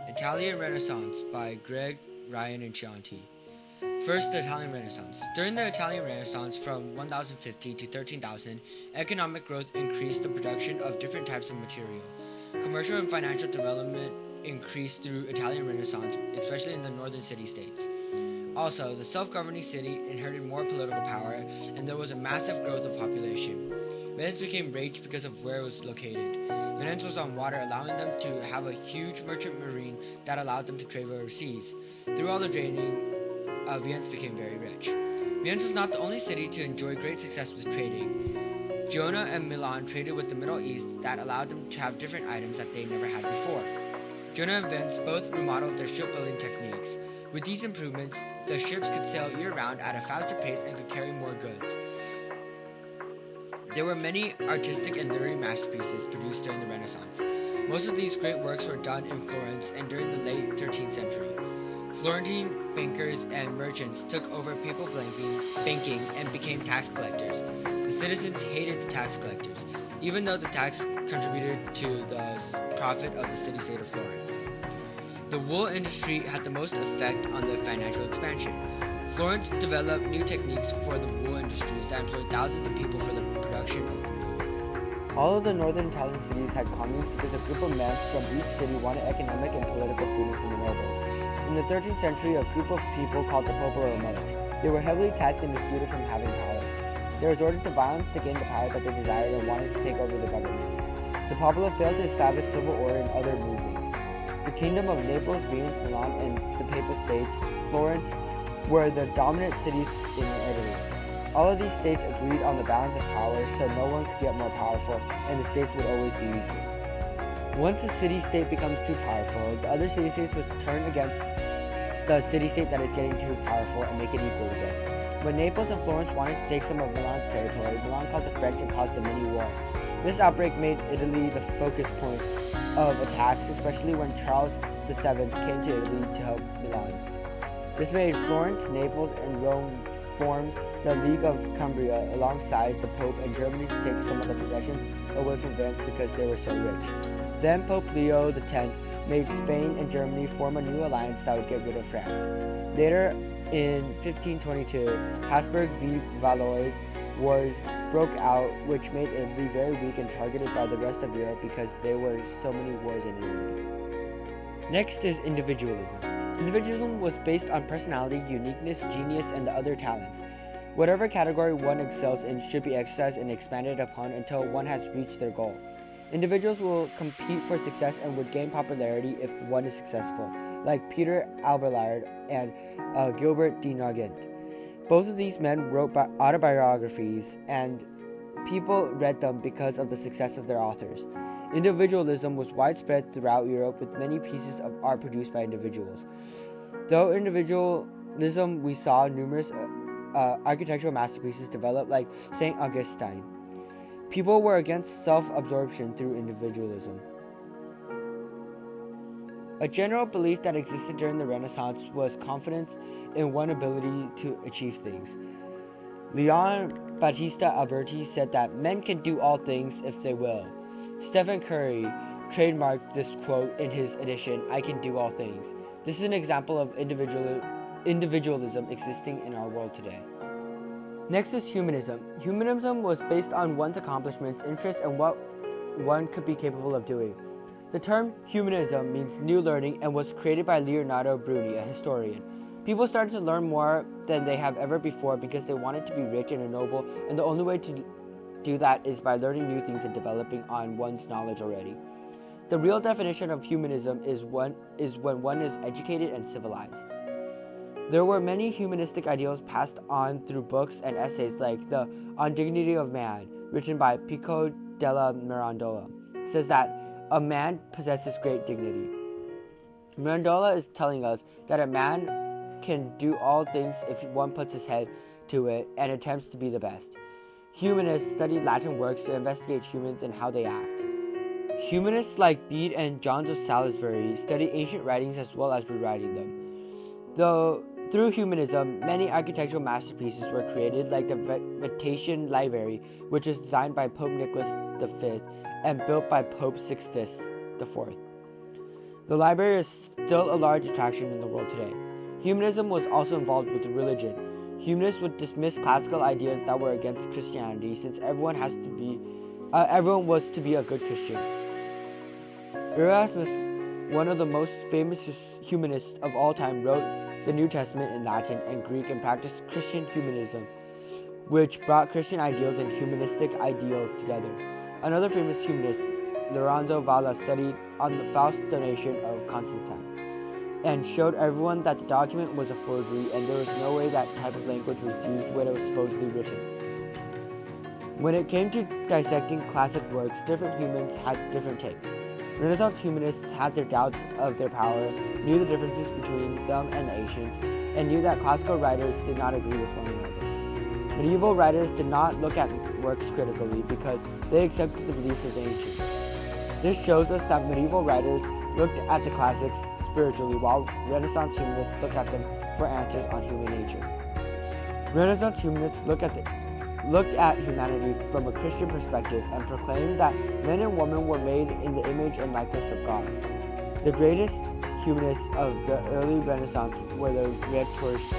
Italian Renaissance by Greg, Ryan, and Chianty. First, the Italian Renaissance. During the Italian Renaissance from 1050 to 13,000, economic growth increased the production of different types of material. Commercial and financial development increased through Italian Renaissance, especially in the northern city-states. Also, the self-governing city inherited more political power, and there was a massive growth of population. Venice became rich because of where it was located. Venice was on water, allowing them to have a huge merchant marine that allowed them to trade overseas. Through all the draining, Venice became very rich. Venice was not the only city to enjoy great success with trading. Genoa and Milan traded with the Middle East that allowed them to have different items that they never had before. Genoa and Venice both remodeled their shipbuilding techniques. With these improvements, the ships could sail year-round at a faster pace and could carry more goods. There were many artistic and literary masterpieces produced during the Renaissance. Most of these great works were done in Florence and during the late 13th century. Florentine bankers and merchants took over papal banking and became tax collectors. The citizens hated the tax collectors, even though the tax contributed to the profit of the city-state of Florence. The wool industry had the most effect on the financial expansion. Florence developed new techniques for the wool industries that employed thousands of people for the production of wool. All of the northern Italian cities had communes because a group of men from each city wanted economic and political freedom from the nobles. In the 13th century, a group of people called the Popolo Romano. They were heavily taxed and disputed from having power. They resorted to violence to gain the power that they desired and wanted to take over the government. The Popolo failed to establish civil order and other movements. The kingdom of Naples, Venice, Milan, and the Papal States, Florence, were the dominant cities in Italy. All of these states agreed on the balance of power, so no one could get more powerful, and the states would always be equal. Once a city-state becomes too powerful, the other city-states would turn against the city-state that is getting too powerful and make it equal again. When Naples and Florence wanted to take some of Milan's territory, Milan called the French and caused a mini-war. This outbreak made Italy the focus point of attacks, especially when Charles VII came to Italy to help Milan. This made Florence, Naples, and Rome form the League of Cumbria alongside the Pope and Germany to take some of the possessions away from Venice because they were so rich. Then Pope Leo X made Spain and Germany form a new alliance that would get rid of France. Later, in 1522, Habsburg v. Valois wars broke out, which made Italy very weak and targeted by the rest of Europe because there were so many wars in Italy. Next is individualism. Individualism was based on personality, uniqueness, genius, and the other talents. Whatever category one excels in should be exercised and expanded upon until one has reached their goal. Individuals will compete for success and would gain popularity if one is successful, like Peter Abelard and Gilbert de Nogent. Both of these men wrote autobiographies, and people read them because of the success of their authors. Individualism was widespread throughout Europe with many pieces of art produced by individuals. Though individualism, we saw numerous architectural masterpieces develop like St. Augustine. People were against self-absorption through individualism. A general belief that existed during the Renaissance was confidence in one's ability to achieve things. Leon Battista Alberti said that men can do all things if they will. Stephen Curry trademarked this quote in his edition, "I Can Do All Things." This is an example of individualism existing in our world today. Next is humanism. Humanism was based on one's accomplishments, interests, and what one could be capable of doing. The term humanism means new learning and was created by Leonardo Bruni, a historian. People started to learn more than they have ever before because they wanted to be rich and noble, and the only way to do that is by learning new things and developing on one's knowledge already. The real definition of humanism is when one is educated and civilized. There were many humanistic ideals passed on through books and essays like the On Dignity of Man, written by Pico della Mirandola, says that a man possesses great dignity. Mirandola is telling us that a man can do all things if one puts his head to it and attempts to be the best. Humanists study Latin works to investigate humans and how they act. Humanists like Bede and Johns of Salisbury study ancient writings as well as rewriting them. Through humanism, many architectural masterpieces were created, like the Venetian Library, which was designed by Pope Nicholas V and built by Pope Sixtus IV. The library is still a large attraction in the world today. Humanism was also involved with religion. Humanists would dismiss classical ideas that were against Christianity, since everyone was to be a good Christian. Erasmus, one of the most famous humanists of all time, wrote the New Testament in Latin and Greek and practiced Christian humanism, which brought Christian ideals and humanistic ideals together. Another famous humanist, Lorenzo Valla, studied on the false donation of Constantine and showed everyone that the document was a forgery and there was no way that type of language was used when it was supposedly written. When it came to dissecting classic works, different humans had different takes. Renaissance humanists had their doubts of their power, knew the differences between them and the ancients, and knew that classical writers did not agree with one another. Medieval writers did not look at works critically because they accepted the beliefs of the ancients. This shows us that medieval writers looked at the classics spiritually, while Renaissance humanists looked at them for answers on human nature. Renaissance humanists looked at humanity from a Christian perspective and proclaimed that men and women were made in the image and likeness of God. The greatest humanists of the early Renaissance were the rhetoricians,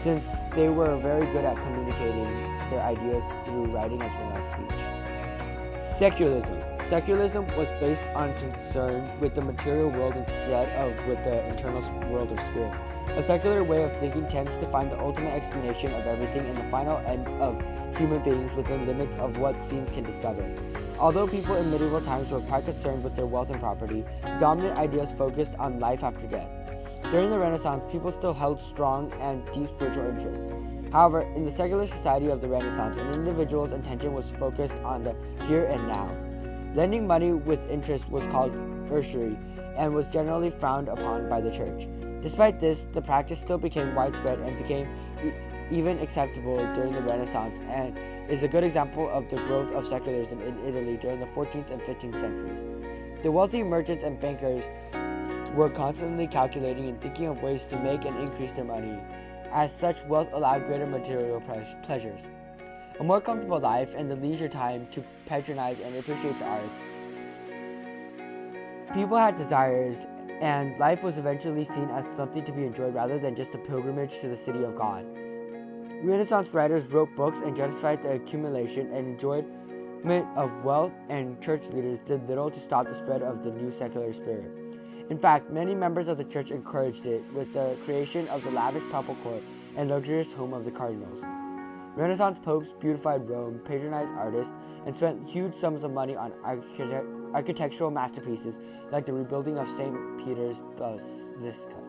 since they were very good at communicating their ideas through writing as well as speech. Secularism. Secularism was based on concern with the material world instead of with the internal world of spirit. A secular way of thinking tends to find the ultimate explanation of everything and the final end of human beings within limits of what science can discover. Although people in medieval times were quite concerned with their wealth and property, dominant ideas focused on life after death. During the Renaissance, people still held strong and deep spiritual interests. However, in the secular society of the Renaissance, an individual's attention was focused on the here and now. Lending money with interest was called usury and was generally frowned upon by the church. Despite this, the practice still became widespread and became even acceptable during the Renaissance and is a good example of the growth of secularism in Italy during the 14th and 15th centuries. The wealthy merchants and bankers were constantly calculating and thinking of ways to make and increase their money. As such, wealth allowed greater material pleasures, a more comfortable life, and the leisure time to patronize and appreciate the arts. People had desires, and life was eventually seen as something to be enjoyed rather than just a pilgrimage to the city of God. Renaissance writers wrote books and justified the accumulation and enjoyment of wealth, and church leaders did little to stop the spread of the new secular spirit. In fact, many members of the church encouraged it with the creation of the lavish papal court and luxurious home of the cardinals. Renaissance popes beautified Rome, patronized artists, and spent huge sums of money on architectural masterpieces like the rebuilding of St. Peter's Basilica.